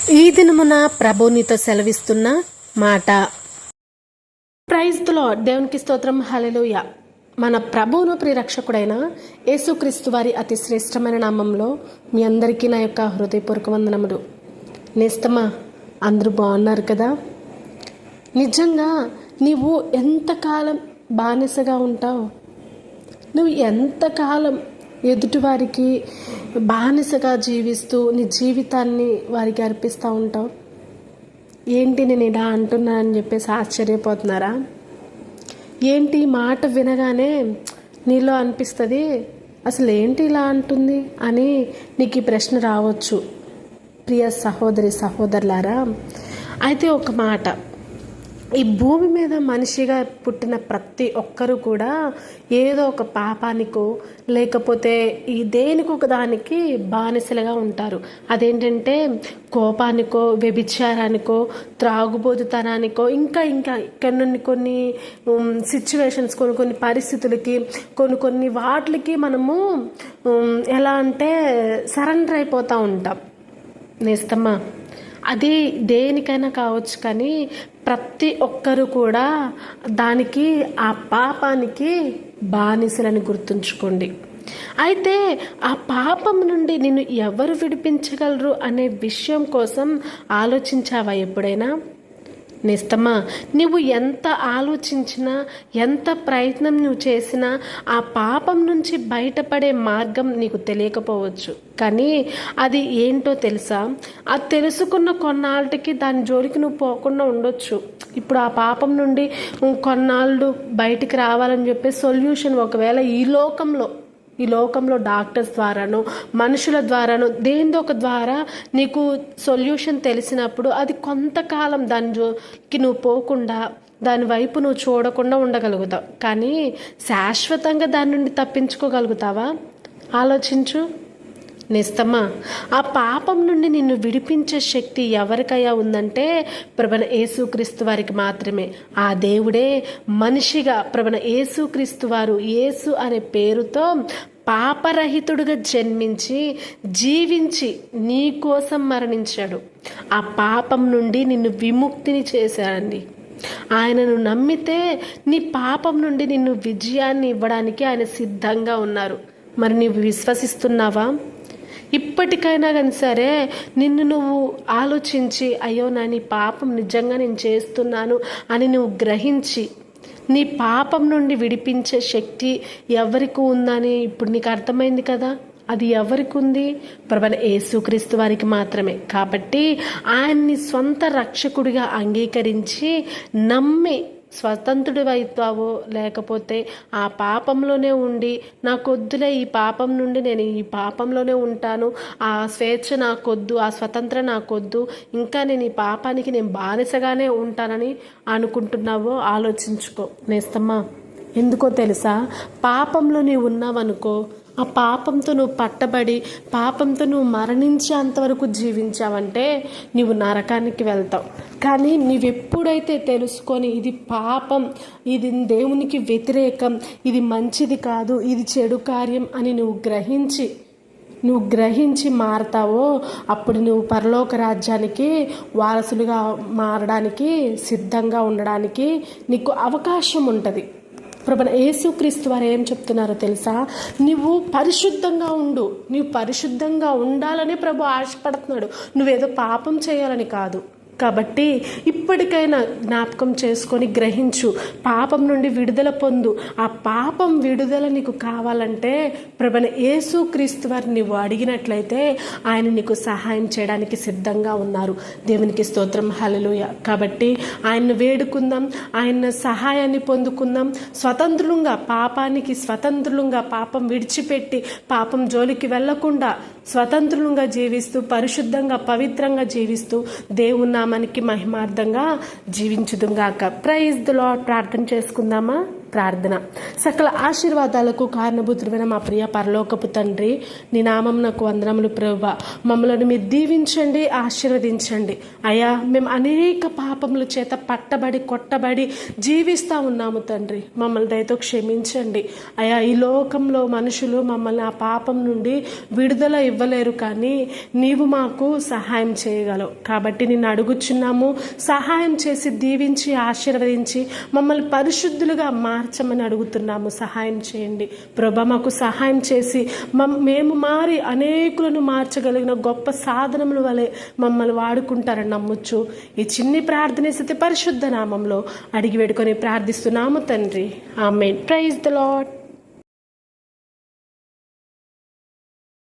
ఈ దినమున ప్రభు నీతో సెలవిస్తున్న మాట. Praise the Lord. దేవునికి స్తోత్రం. హల్లెలూయా. మన ప్రభువును ప్రియరక్షకుడైన యేసుక్రీస్తు వారి అతి శ్రేష్టమైన నామంలో మీ అందరికీ నా యొక్క హృదయపూర్వక వందనములు. నేస్తమా, అందరూ బాగున్నారు కదా? నిజంగా నీవు ఎంతకాలం బానిసగా ఉంటావు? నువ్వు ఎంతకాలం ఎదుటివారికి బానిసగా జీవిస్తూ నీ జీవితాన్ని వారికి అర్పిస్తూ ఉంటావు? ఏంటి నేను ఇలా అంటున్నానని చెప్పేసి ఆశ్చర్యపోతున్నారా? ఏంటి మాట వినగానే నీలో అనిపిస్తుంది, అసలు ఏంటి ఇలా అంటుంది అని నీకు ఈ ప్రశ్న రావచ్చు. ప్రియ సహోదరి సహోదరులారా, అయితే ఒక మాట, ఈ భూమి మీద మనిషిగా పుట్టిన ప్రతి ఒక్కరూ కూడా ఏదో ఒక పాపానికో లేకపోతే ఈ దేనికో ఒక దానికి బానిసలుగా ఉంటారు. అదేంటంటే కోపానికో, వ్యభిచారానికో, త్రాగుబోతుతనానికో, ఇంకా కొన్ని సిచ్యువేషన్స్, కొన్ని పరిస్థితులకి, కొన్ని వాటికి మనము ఎలా అంటే సరెండర్ అయిపోతూ ఉంటాం. నేస్తమ్మా, అది దేనికైనా కావచ్చు, కానీ ప్రతి ఒక్కరు కూడా దానికి, ఆ పాపానికి బానిసలని గుర్తుంచుకోండి. అయితే ఆ పాపం నుండి నిన్ను ఎవరు విడిపించగలరు అనే విషయం కోసం ఆలోచించావా ఎప్పుడైనా? నేస్తమా, నువ్వు ఎంత ఆలోచించినా, ఎంత ప్రయత్నం నువ్వు చేసినా ఆ పాపం నుంచి బయటపడే మార్గం నీకు తెలియకపోవచ్చు. కానీ అది ఏంటో తెలుసా? అది తెలుసుకున్న కొన్నాళ్ళకి దాని జోలికి నువ్వు పోకుండా ఉండొచ్చు. ఇప్పుడు ఆ పాపం నుండి కొన్నాళ్ళు బయటికి రావాలని చెప్పే సొల్యూషన్ ఒకవేళ ఈ లోకంలో డాక్టర్స్ ద్వారానో, మనుషుల ద్వారానో, దేనిదో ఒక ద్వారా నీకు సొల్యూషన్ తెలిసినప్పుడు అది కొంతకాలం దానికి నువ్వు పోకుండా, దాని వైపు నువ్వు చూడకుండా ఉండగలుగుతావు. కానీ శాశ్వతంగా దాని నుండి తప్పించుకోగలుగుతావా? ఆలోచించు. నేస్తమ్మా, ఆ పాపం నుండి నిన్ను విడిపించే శక్తి ఎవరికయ్యా ఉందంటే ప్రభువైన యేసుక్రీస్తు వారికి మాత్రమే. ఆ దేవుడే మనిషిగా ప్రభువైన యేసుక్రీస్తు వారు యేసు అనే పేరుతో పాపరహితుడుగా జన్మించి జీవించి నీ కోసం మరణించాడు. ఆ పాపం నుండి నిన్ను విముక్తిని చేశాడండి. ఆయనను నమ్మితే నీ పాపం నుండి నిన్ను విజయాన్ని ఇవ్వడానికి ఆయన సిద్ధంగా ఉన్నారు. మరి నీవు విశ్వసిస్తున్నావా? ఇప్పటికైనా కానీ సరే నిన్ను నువ్వు ఆలోచించి, అయ్యో నా నీ పాపం నిజంగా నేను చేస్తున్నాను అని నువ్వు గ్రహించి నీ పాపం నుండి విడిపించే శక్తి ఎవరికి ఉందని ఇప్పుడు నీకు అర్థమైంది కదా. అది ఎవరికి ఉంది? ప్రభువైన యేసుక్రీస్తు వారికి మాత్రమే. కాబట్టి ఆయన్ని స్వంత రక్షకుడిగా అంగీకరించి నమ్మి స్వతంత్రుడు అవుతావో, లేకపోతే ఆ పాపంలోనే ఉండి నాకొద్దులే, ఈ పాపం నుండి నేను ఈ పాపంలోనే ఉంటాను, ఆ స్వేచ్ఛ నాకొద్దు, ఆ స్వతంత్రం నాకొద్దు, ఇంకా నేను ఈ పాపానికి నేను బానిసగానే ఉంటానని అనుకుంటున్నావో ఆలోచించుకో. నేస్తమ్మా, ఎందుకో తెలుసా? పాపంలో నీవు ఉన్నావనుకో, ఆ పాపంతో నువ్వు పట్టబడి పాపంతో నువ్వు మరణించేంతవరకు జీవించావంటే నువ్వు నరకానికి వెళ్తావు. కానీ నువ్వెప్పుడైతే తెలుసుకొని ఇది పాపం, ఇది దేవునికి వ్యతిరేకం, ఇది మంచిది కాదు, ఇది చెడు కార్యం అని నువ్వు గ్రహించి మారతావో అప్పుడు నువ్వు పరలోక రాజ్యానికి వారసులుగా మారడానికి, సిద్ధంగా ఉండడానికి నీకు అవకాశం ఉంటుంది. ప్రభువైన యేసుక్రీస్తు వారు ఏం చెప్తున్నారో తెలుసా? నువ్వు పరిశుద్ధంగా ఉండు. నువ్వు పరిశుద్ధంగా ఉండాలని ప్రభు ఆశపడుతున్నాడు, నువ్వేదో పాపం చేయాలని కాదు. కాబట్టి ఇప్పటికైనా జ్ఞాపకం చేసుకొని గ్రహించు, పాపం నుండి విడుదల పొందు. ఆ పాపం విడుదల నీకు కావాలంటే ప్రభువైన యేసుక్రీస్తు వారిని నువ్వు అడిగినట్లయితే ఆయన నీకు సహాయం చేయడానికి సిద్ధంగా ఉన్నారు. దేవునికి స్తోత్రం. హల్లెలూయా. కాబట్టి ఆయన్ను వేడుకుందాం, ఆయన సహాయాన్ని పొందుకుందాం. పాపానికి స్వతంత్రులుగా, పాపం విడిచిపెట్టి పాపం జోలికి వెళ్లకుండా స్వతంత్రులుగా జీవిస్తూ, పరిశుద్ధంగా పవిత్రంగా జీవిస్తూ దేవుని నామానికి మహిమార్థంగా జీవించుదుగాక. Praise the Lord. ప్రార్థన చేసుకుందామా? ప్రార్థన. సకల ఆశీర్వాదాలకు కారణభూతుడైన మా ప్రియ పరలోకపు తండ్రి, నీ నామమునకు వందనములు ప్రభువా. మమ్మలను మీరు దీవించండి, ఆశీర్వదించండి అయ్యా. మేము అనేక పాపముల చేత పట్టబడి కొట్టబడి జీవిస్తూ ఉన్నాము తండ్రి. మమ్మల్ని దయతో క్షమించండి అయ్యా. ఈ లోకంలో మనుషులు మమ్మల్ని ఆ పాపం నుండి విడుదల ఇవ్వలేరు, కానీ నీవు మాకు సహాయం చేయగలవు. కాబట్టి నిన్ను అడుగుచున్నాము, సహాయం చేసి దీవించి ఆశీర్వదించి మమ్మల్ని పరిశుద్ధులుగా మార్చమని అడుగుతున్నాము. సహాయం చేయండి ప్రభా. మాకు సహాయం చేసి మేము మారి అనేకులను మార్చగలిగిన గొప్ప సాధనముల వలె మమ్మల్ని వాడుకుంటారని నమ్మొచ్చు. ఈ చిన్ని ప్రార్థన స్థితి పరిశుద్ధ నామంలో అడిగి వేడుకొని ప్రార్థిస్తున్నాము తండ్రి. ఆమేన్. Praise the lord.